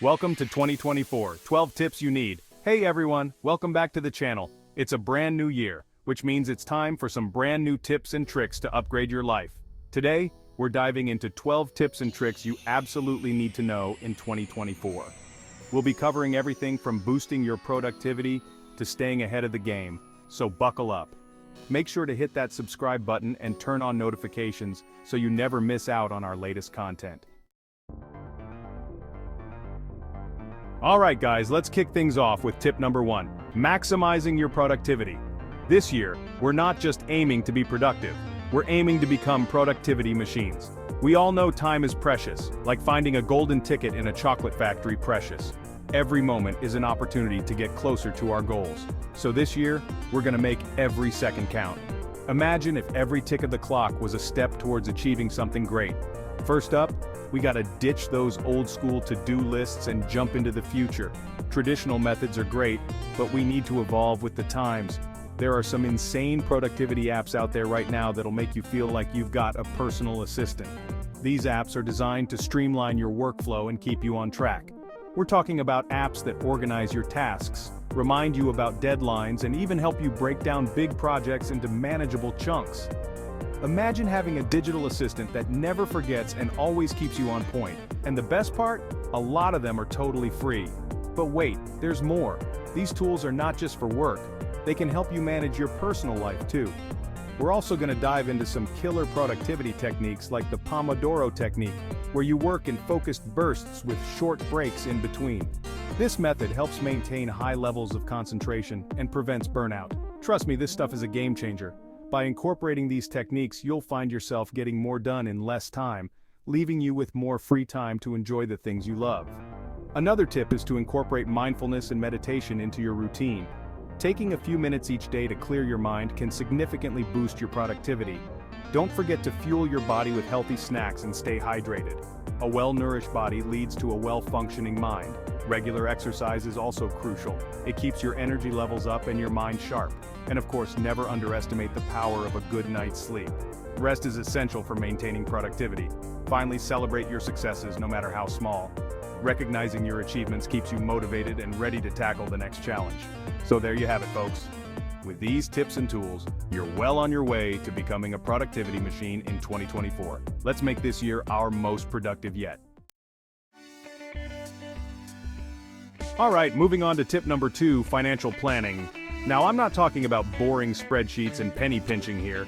Welcome to 2024, 12 tips you need. Hey everyone, welcome back to the channel. It's a brand new year, which means it's time for some brand new tips and tricks to upgrade your life. Today, we're diving into 12 tips and tricks you absolutely need to know in 2024. We'll be covering everything from boosting your productivity to staying ahead of the game, so buckle up. Make sure to hit that subscribe button and turn on notifications so you never miss out on our latest content. Alright guys, let's kick things off with tip number 1, maximizing your productivity. This year, we're not just aiming to be productive, we're aiming to become productivity machines. We all know time is precious, like finding a golden ticket in a chocolate factory precious. Every moment is an opportunity to get closer to our goals. So this year, we're gonna make every second count. Imagine if every tick of the clock was a step towards achieving something great. First up, we gotta ditch those old school to-do lists and jump into the future. Traditional methods are great, but we need to evolve with the times. There are some insane productivity apps out there right now that'll make you feel like you've got a personal assistant. These apps are designed to streamline your workflow and keep you on track. We're talking about apps that organize your tasks, remind you about deadlines, and even help you break down big projects into manageable chunks. Imagine having a digital assistant that never forgets and always keeps you on point. And the best part? A lot of them are totally free. But wait, there's more. These tools are not just for work. They can help you manage your personal life too. We're also going to dive into some killer productivity techniques like the Pomodoro technique, where you work in focused bursts with short breaks in between. This method helps maintain high levels of concentration and prevents burnout. Trust me, this stuff is a game changer. By incorporating these techniques, you'll find yourself getting more done in less time, leaving you with more free time to enjoy the things you love. Another tip is to incorporate mindfulness and meditation into your routine. Taking a few minutes each day to clear your mind can significantly boost your productivity. Don't forget to fuel your body with healthy snacks and stay hydrated. A well-nourished body leads to a well-functioning mind. Regular exercise is also crucial. It keeps your energy levels up and your mind sharp. And of course, never underestimate the power of a good night's sleep. Rest is essential for maintaining productivity. Finally, celebrate your successes, no matter how small. Recognizing your achievements keeps you motivated and ready to tackle the next challenge. So there you have it, folks. With these tips and tools, you're well on your way to becoming a productivity machine in 2024. Let's make this year our most productive yet. Alright, moving on to tip number 2, financial planning. Now, I'm not talking about boring spreadsheets and penny pinching here.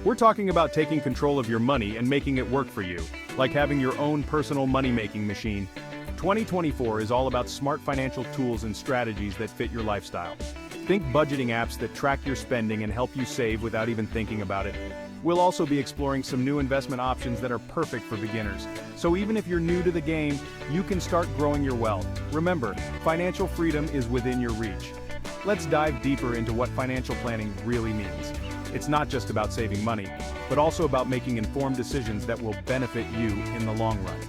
We're talking about taking control of your money and making it work for you, like having your own personal money-making machine. 2024 is all about smart financial tools and strategies that fit your lifestyle. Think budgeting apps that track your spending and help you save without even thinking about it. We'll also be exploring some new investment options that are perfect for beginners. So even if you're new to the game, you can start growing your wealth. Remember, financial freedom is within your reach. Let's dive deeper into what financial planning really means. It's not just about saving money, but also about making informed decisions that will benefit you in the long run.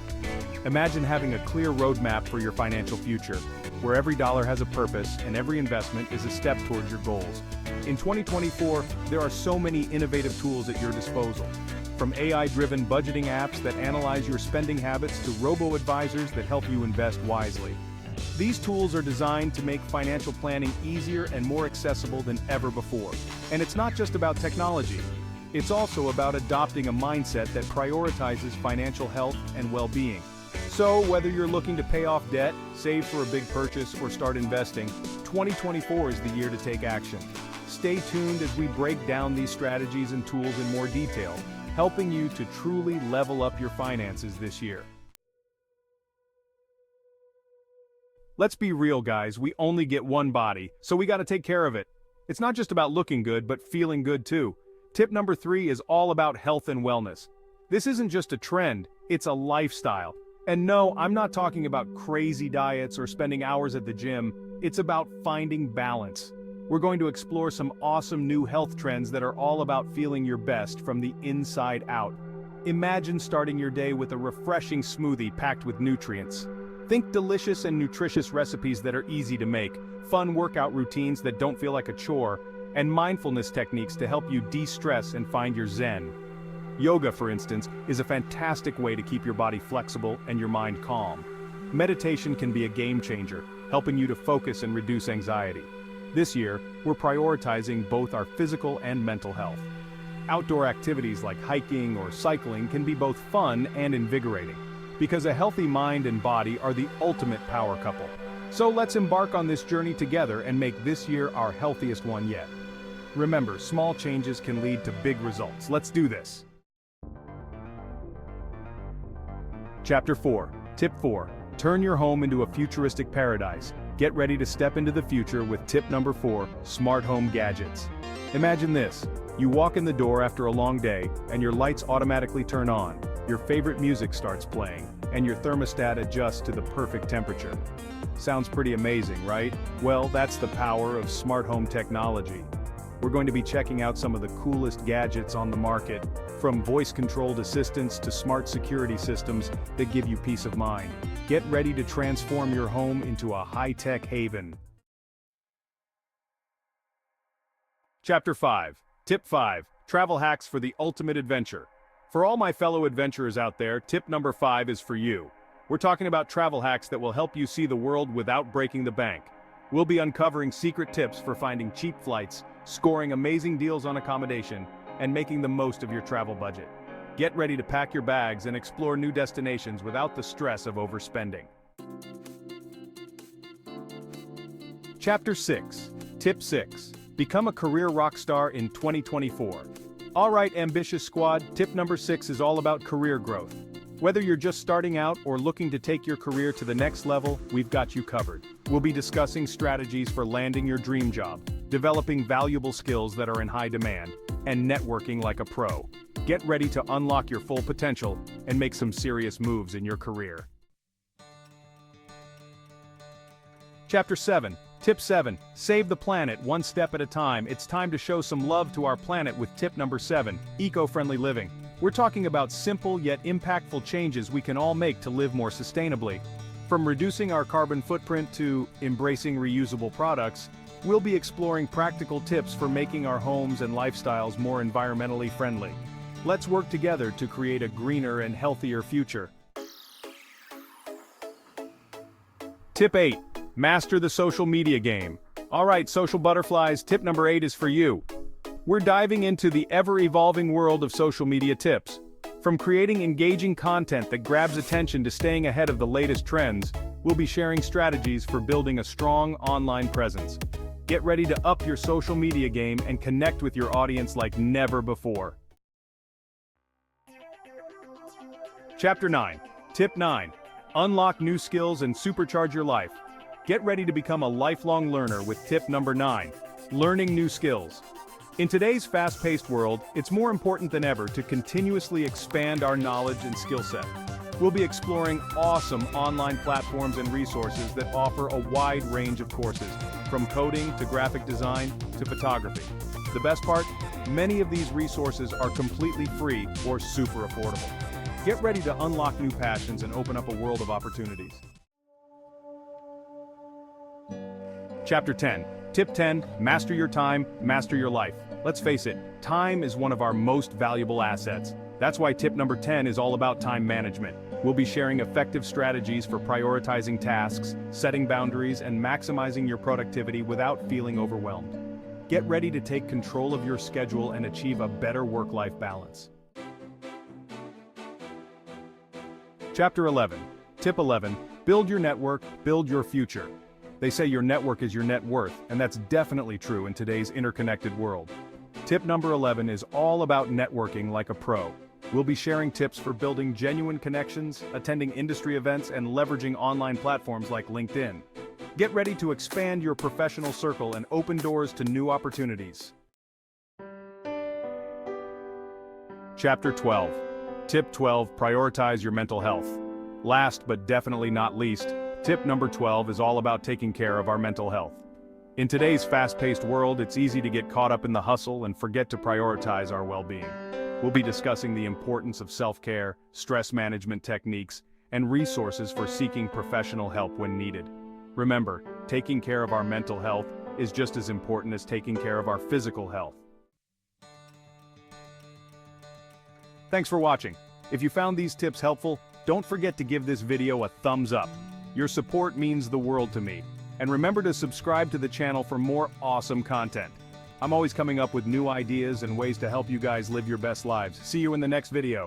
Imagine having a clear roadmap for your financial future, where every dollar has a purpose and every investment is a step towards your goals. In 2024, there are so many innovative tools at your disposal. From AI-driven budgeting apps that analyze your spending habits to robo-advisors that help you invest wisely. These tools are designed to make financial planning easier and more accessible than ever before. And it's not just about technology. It's also about adopting a mindset that prioritizes financial health and well-being. So, whether you're looking to pay off debt, save for a big purchase, or start investing, 2024 is the year to take action. Stay tuned as we break down these strategies and tools in more detail, helping you to truly level up your finances this year. Let's be real, guys, we only get one body, so we gotta take care of it. It's not just about looking good, but feeling good too. Tip number 3 is all about health and wellness. This isn't just a trend, it's a lifestyle. And no, I'm not talking about crazy diets or spending hours at the gym. It's about finding balance. We're going to explore some awesome new health trends that are all about feeling your best from the inside out. Imagine starting your day with a refreshing smoothie packed with nutrients. Think delicious and nutritious recipes that are easy to make, fun workout routines that don't feel like a chore, and mindfulness techniques to help you de-stress and find your zen. Yoga, for instance, is a fantastic way to keep your body flexible and your mind calm. meditation can be a game changer, helping you to focus and reduce anxiety. This year, we're prioritizing both our physical and mental health. Outdoor activities like hiking or cycling can be both fun and invigorating, because a healthy mind and body are the ultimate power couple. So let's embark on this journey together and make this year our healthiest one yet. Remember, small changes can lead to big results. Let's do this. Chapter 4. Tip 4. Turn your home into a futuristic paradise. Get ready to step into the future with tip number 4, smart home gadgets. Imagine this. You walk in the door after a long day, and your lights automatically turn on, your favorite music starts playing, and your thermostat adjusts to the perfect temperature. Sounds pretty amazing, right? Well, that's the power of smart home technology. We're going to be checking out some of the coolest gadgets on the market, from voice-controlled assistants to smart security systems that give you peace of mind. Get ready to transform your home into a high-tech haven. Chapter 5. Tip 5. Travel hacks for the ultimate adventure. For all my fellow adventurers out there, tip number 5 is for you. We're talking about travel hacks that will help you see the world without breaking the bank. We'll be uncovering secret tips for finding cheap flights, scoring amazing deals on accommodation, and making the most of your travel budget. Get ready to pack your bags and explore new destinations without the stress of overspending. Chapter 6. Tip 6. Become a career rock star in 2024. Alright, ambitious squad, tip number 6 is all about career growth. Whether you're just starting out or looking to take your career to the next level, we've got you covered. We'll be discussing strategies for landing your dream job, developing valuable skills that are in high demand, and networking like a pro. Get ready to unlock your full potential and make some serious moves in your career. Chapter 7. Tip 7. Save the planet one step at a time. It's time to show some love to our planet with tip number 7, eco-friendly living. We're talking about simple yet impactful changes we can all make to live more sustainably. From reducing our carbon footprint to embracing reusable products, we'll be exploring practical tips for making our homes and lifestyles more environmentally friendly. Let's work together to create a greener and healthier future. Tip 8. Master the social media game. Alright, social butterflies, tip number 8 is for you. We're diving into the ever-evolving world of social media tips. From creating engaging content that grabs attention to staying ahead of the latest trends, we'll be sharing strategies for building a strong online presence. Get ready to up your social media game and connect with your audience like never before. Chapter 9. Tip 9. Unlock new skills and supercharge your life. Get ready to become a lifelong learner with tip number 9. Learning new skills. In today's fast-paced world, it's more important than ever to continuously expand our knowledge and skill set. We'll be exploring awesome online platforms and resources that offer a wide range of courses, from coding to graphic design to photography. The best part? Many of these resources are completely free or super affordable. Get ready to unlock new passions and open up a world of opportunities. Chapter 10. Tip 10. Master your time, master your life. Let's face it, time is one of our most valuable assets. That's why tip number 10 is all about time management. We'll be sharing effective strategies for prioritizing tasks, setting boundaries, and maximizing your productivity without feeling overwhelmed. Get ready to take control of your schedule and achieve a better work-life balance. Chapter 11. Tip 11. Build your network, build your future. They say your network is your net worth, and that's definitely true in today's interconnected world. Tip number 11 is all about networking like a pro. We'll be sharing tips for building genuine connections, attending industry events, and leveraging online platforms like LinkedIn. Get ready to expand your professional circle and open doors to new opportunities. Chapter 12. Tip 12. Prioritize your mental health. Last but definitely not least, tip number 12 is all about taking care of our mental health. In today's fast-paced world, it's easy to get caught up in the hustle and forget to prioritize our well-being. We'll be discussing the importance of self-care, stress management techniques, and resources for seeking professional help when needed. Remember, taking care of our mental health is just as important as taking care of our physical health. Thanks for watching. If you found these tips helpful, don't forget to give this video a thumbs up. Your support means the world to me. And remember to subscribe to the channel for more awesome content. I'm always coming up with new ideas and ways to help you guys live your best lives. See you in the next video.